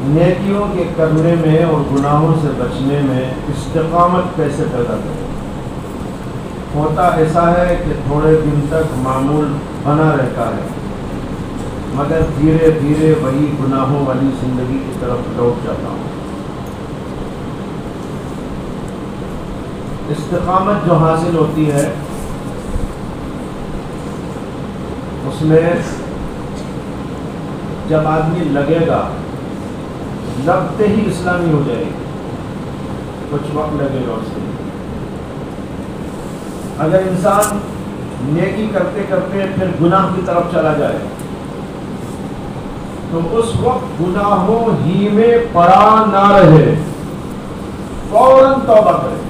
نیکیوں کے کرنے میں اور گناہوں سے بچنے میں استقامت کیسے پیدا کریں؟ ہوتا ایسا ہے کہ تھوڑے دن تک معمول بنا رہتا ہے، مگر دھیرے دھیرے وہی گناہوں والی زندگی کی طرف لوٹ جاتا ہوں۔ استقامت جو حاصل ہوتی ہے اس میں جب آدمی لگے گا، لگتے ہی اسلامی ہو جائے گی، کچھ وقت لگے گا اس کے۔ اگر انسان نیکی کرتے کرتے پھر گناہ کی طرف چلا جائے تو اس وقت گناہوں ہی میں پڑا نہ رہے، فوراً توبہ کرے۔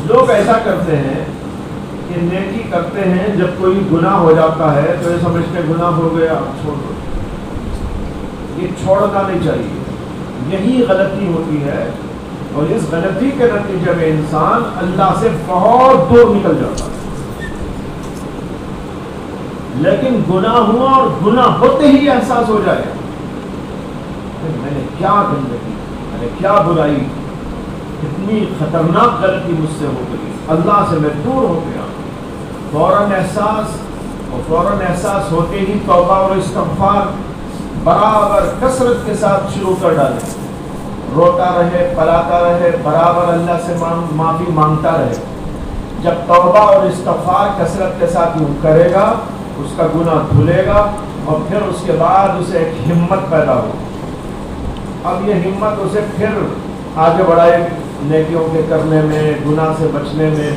لوگ ایسا کرتے ہیں کہ نیکی کرتے ہیں، جب کوئی گناہ ہو جاتا ہے تو یہ سمجھتے گناہ ہو گیا چھوڑ دو۔ یہ چھوڑنا نہیں چاہیے، یہی غلطی ہوتی ہے، اور اس غلطی کے نتیجے میں انسان اللہ سے بہت دور نکل جاتا ہے۔ لیکن گناہ ہوا اور گناہ ہوتے ہی احساس ہو جائے کہ میں نے کیا گندگی، میں نے کیا برائی، کتنی خطرناک غلطی مجھ سے ہو گئی، اللہ سے میں دور ہو گیا، فوراً احساس ہوتے ہی توبہ اور استغفار برابر کثرت کے ساتھ شروع کر ڈالے، روتا رہے، پلاتا رہے، برابر اللہ سے معافی مانگتا رہے۔ جب توبہ اور استغفار کثرت کے ساتھ کرے گا، اس کا گناہ دھلے گا، اور پھر اس کے بعد اسے ایک ہمت پیدا ہو۔ اب یہ ہمت اسے پھر آگے بڑھائے نیکیوں کے کرنے میں، گناہ سے بچنے میں۔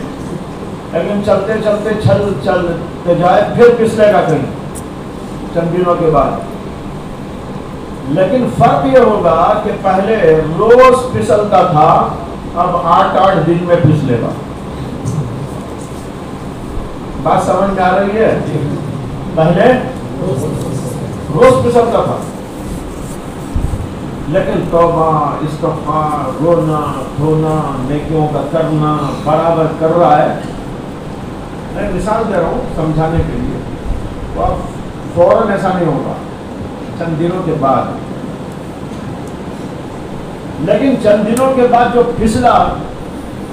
لیکن چلتے چلتے چلتے جائے، پھر پھسلے گا کہیں چند دنوں کے بعد۔ لیکن فرق یہ ہوگا کہ پہلے روز پھسلتا تھا، اب 8 دن میں پھسلے گا۔ بات سمجھ میں آ رہی ہے؟ پہلے روز پھسلتا تھا، لیکن توبہ، استغفار، رونا دھونا، نیکیوں کا کرنا برابر کر رہا ہے۔ میں مثال دے رہا ہوں سمجھانے کے لیے، تو اب فوراً ایسا نہیں ہوگا، چند دنوں کے بعد۔ لیکن چند دنوں کے بعد جو پھسلا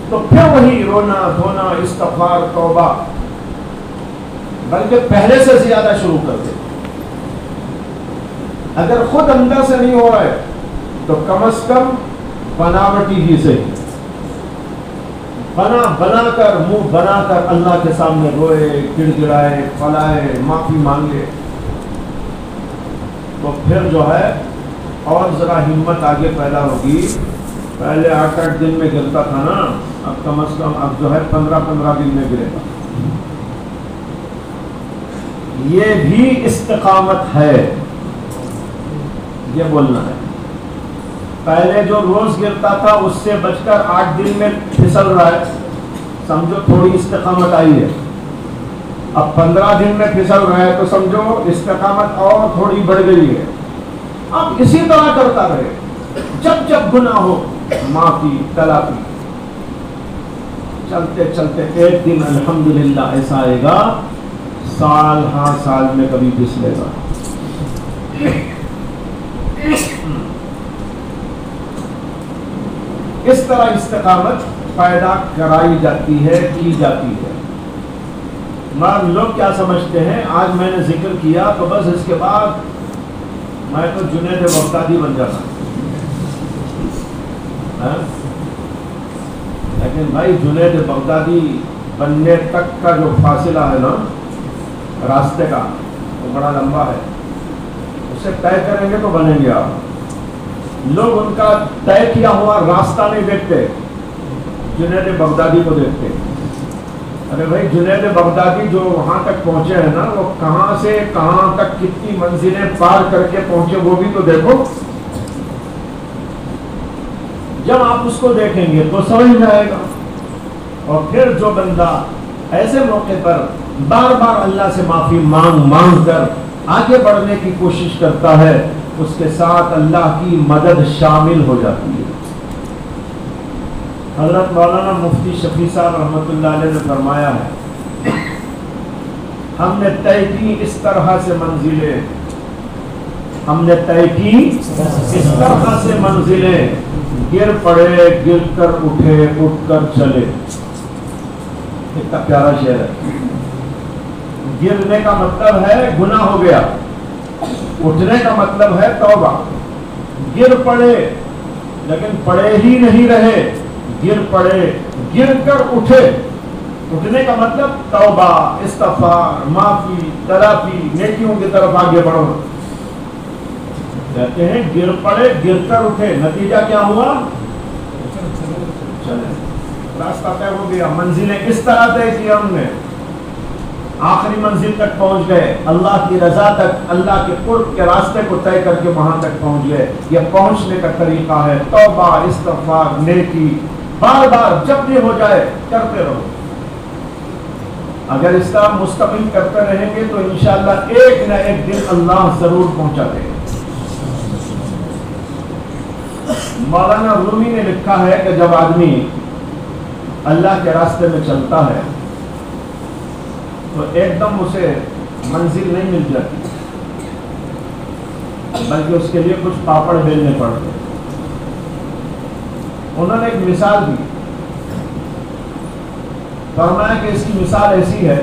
تو پھر وہی رونا دھونا، استغفار، توبہ، بلکہ پہلے سے زیادہ شروع کر دے۔ اگر خود اندر سے نہیں ہو رہا ہے تو کم از کم بناوٹی ہی سے بنا کر، منہ بنا کر اللہ کے سامنے روئے، گڑ گڑائے، پلائے، معافی مانگے، تو پھر جو ہے اور ذرا ہمت آگے پیدا ہوگی۔ پہلے 8 دن میں گرتا تھا نا، اب کم از کم اب جو ہے 15 دن میں گرے گا۔ یہ بھی استقامت ہے، یہ بولنا ہے۔ پہلے جو روز گرتا تھا اس سے بچ کر 8 دن میں پھسل رہا ہے، سمجھو تھوڑی استقامت آئی ہے۔ اب 15 دن میں پھسل رہا ہے تو سمجھو استقامت اور تھوڑی بڑھ گئی ہے۔ اب اسی طرح کرتا رہے، جب جب گناہ ہو معافی تلافی، چلتے چلتے ایک دن الحمدللہ ایسا آئے گا، سال ہاں سال میں کبھی پھسلے گا۔ اس طرح استقامت پیدا کرائی جاتی ہے، کی جاتی ہے۔ لوگ کیا سمجھتے ہیں، آج میں نے ذکر کیا تو بس اس کے بعد میں تو جنید بغدادی بن جاتا، لیکن بھائی جنید بغدادی بننے تک کا جو فاصلہ ہے نا راستے کا، وہ بڑا لمبا ہے، اسے طے کریں گے تو بنیں گے آپ۔ لوگ ان کا طے کیا ہوا راستہ نہیں دیکھتے، جنید بغدادی کو دیکھتے۔ ارے بھائی جنید بغدادی جو وہاں تک پہنچے ہیں نا، وہ کہاں سے کہاں تک کتنی منزلیں پار کر کے پہنچے، وہ بھی تو دیکھو۔ جب آپ اس کو دیکھیں گے تو سمجھ میں آئے گا۔ اور پھر جو بندہ ایسے موقع پر بار بار اللہ سے معافی مانگ کر آگے بڑھنے کی کوشش کرتا ہے، اس کے ساتھ اللہ کی مدد شامل ہو جاتی ہے۔ حضرت مولانا مفتی شفیع صاحب رحمۃ اللہ علیہ نے فرمایا ہے، ہم نے طے کی اس طرح سے منزلیں ہم نے طے کی اس طرح سے منزلیں، گر پڑے گر کر اٹھے اٹھ کر چلے. کتنا پیارا شعر ہے. گرنے کا مطلب ہے گناہ ہو گیا، اٹھنے کا مطلب ہے توبہ. گر پڑے لیکن پڑے ہی نہیں رہے، گر پڑے، گر کر اٹھے. اٹھنے کا مطلب توبہ، استغفار، معافی، تلافی، نیکیوں کی طرف آگے بڑھو. کہتے ہیں گر پڑے گر کر اٹھے، نتیجہ کیا ہوا؟ چلے راستہ طے ہو گیا. منزلیں اس طرح طے کی ہم نے، آخری منزل تک پہنچ گئے، اللہ کی رضا تک، اللہ کے قرب کے راستے کو طے کر کے وہاں تک پہنچ گئے. یہ پہنچنے کا طریقہ ہے توبہ، استغفار، نیکی. بار بار جب بھی ہو جائے کرتے رہو. اگر اس طرح مستقل کرتے رہیں گے تو انشاءاللہ ایک نہ ایک دن اللہ ضرور پہنچا دے گا. مولانا رومی نے لکھا ہے کہ جب آدمی اللہ کے راستے میں چلتا ہے تو ایک دم اسے منزل نہیں مل جاتی، بلکہ اس کے لیے کچھ پاپڑ بیلنے پڑتے. انہوں نے ایک مثال دی، فرمایا کہ اس کی مثال ایسی ہے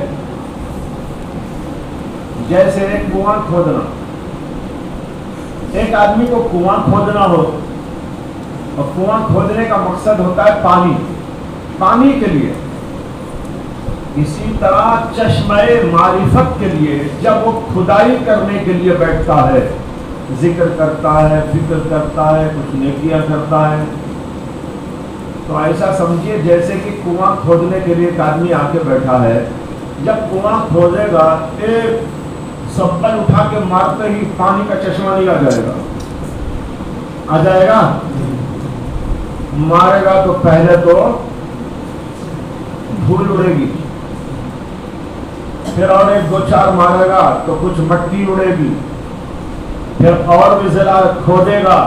جیسے ایک کنواں کھودنا. ایک آدمی کو کنواں کھودنا ہو، اور کنواں کھودنے کا مقصد ہوتا ہے پانی، پانی کے لیے. اسی طرح چشمہ معرفت کے لیے جب وہ کھدائی کرنے کے لیے بیٹھتا ہے، ذکر کرتا ہے، فکر کرتا ہے، کچھ نیکیاں کرتا ہے، تو ایسا سمجھیے جیسے کہ کنواں کھودنے کے لیے ایک آدمی آ کے بیٹھا ہے. جب کنواں کھودے گا ایک سبل اٹھا کے مارتے ہی پانی کا چشمہ نہیں آ جائے گا. آ جائے گا؟ مارے گا تو پہلے تو دھول اڑے گی، پھر اور ایک دو چار مارے گا تو کچھ مٹی اڑے گی، پھر اور بھی ذرا کھودے گا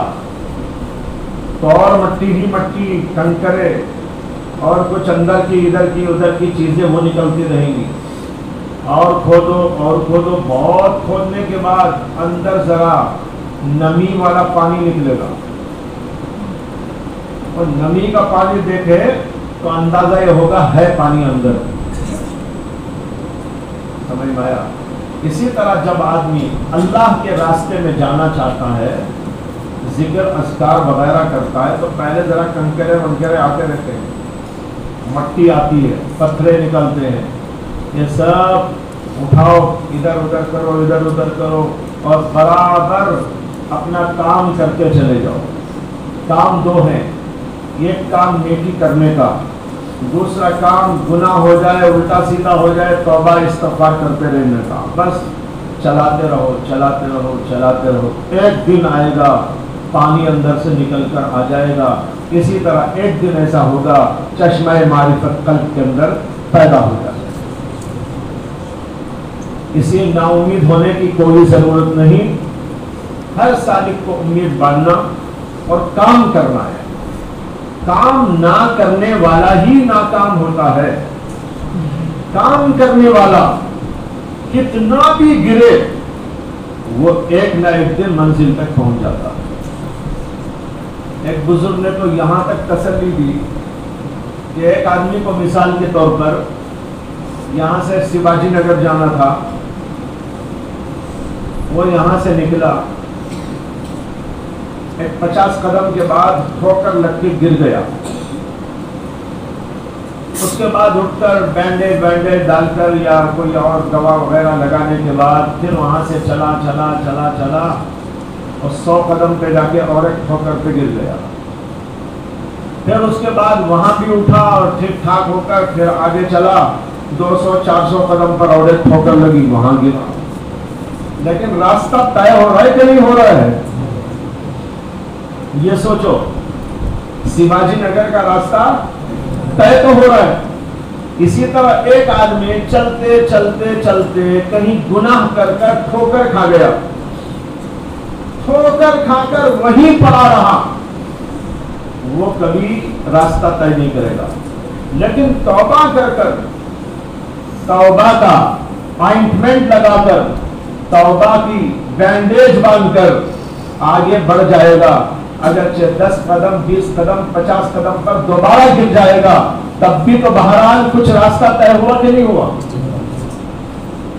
تو اور مٹی ہی مٹی، کنکرے اور کچھ اندر کی ادھر کی چیزیں وہ نکلتی رہیں گی. اور کھودو، بہت کھودنے کے بعد اندر ذرا نمی والا پانی نکلے گا. اور نمی کا پانی دیکھے تو اندازہ یہ ہوگا ہے پانی اندر. سمجھ میں آیا؟ اسی طرح جب آدمی اللہ کے راستے میں جانا چاہتا ہے، ذکر اذکار وغیرہ کرتا ہے، تو پہلے ذرا کنکرے ونکرے آتے رہتے ہیں، مٹی آتی ہے، پتھرے نکلتے ہیں، یہ سب اٹھاؤ، ادھر ادھر کرو اور برابر اپنا کام کرتے چلے جاؤ. کام دو ہیں، ایک کام نیکی کرنے کا، دوسرا کام گناہ ہو جائے، الٹا سیدھا ہو جائے، توبہ استغفار کرتے رہنے کا. بس چلاتے رہو. ایک دن آئے گا پانی اندر سے نکل کر آ جائے گا. اسی طرح ایک دن ایسا ہوگا چشمہ معرفت قلب کے اندر پیدا ہو جائے. اسی نا امید ہونے کی کوئی ضرورت نہیں. ہر سالک کو امید باندھنا اور کام کرنا ہے. کام نہ کرنے والا ہی ناکام ہوتا ہے. کام کرنے والا کتنا بھی گرے وہ ایک نہ ایک دن منزل تک پہنچ جاتا. ایک بزرگ نے تو یہاں تک تسلی دی کہ ایک آدمی کو مثال کے طور پر یہاں سے شیواجی نگر جانا تھا، وہ یہاں سے نکلا، ایک 50 قدم کے بعد ٹھوکر لگ کے گر گیا. اس کے بعد اٹھ کر بینڈیج ڈال کر یا کوئی اور دوا وغیرہ لگانے کے بعد پھر وہاں سے چلا اور 100 قدم پہ جا کے اور ایک ٹھوکر پہ گر گیا. پھر اس کے بعد وہاں بھی اٹھا اور ٹھیک ٹھاک ہو کر پھر آگے چلا، 200-400 قدم پر اور ایک ٹھوکر لگی، وہاں گرا. لیکن راستہ طے ہو رہا ہے کہ نہیں ہو رہا ہے؟ یہ سوچو، شیواجی نگر کا راستہ طے تو ہو رہا ہے. اسی طرح ایک آدمی چلتے کہیں گناہ کر ٹھوکر کھا گیا، ٹھوکر کھا کر وہیں پڑا رہا، وہ کبھی راستہ طے نہیں کرے گا. لیکن توبہ کر توبہ کا آئنٹمنٹ لگا کر توبہ کی بینڈیج باندھ کر آگے بڑھ جائے گا، اگرچہ 10 قدم 20 قدم 50 قدم پر دوبارہ گر جائے گا، تب بھی تو بہرحال کچھ راستہ طے ہوا کہ نہیں ہوا؟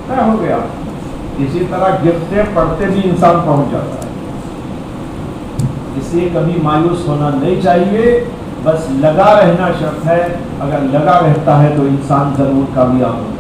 طے ہو گیا۔ اسی طرح گرتے پڑتے بھی انسان پہنچ جاتا ہے، اس لیے کبھی مایوس ہونا نہیں چاہیے، بس لگا رہنا شرط ہے، اگر لگا رہتا ہے تو انسان ضرور کامیاب ہوگا۔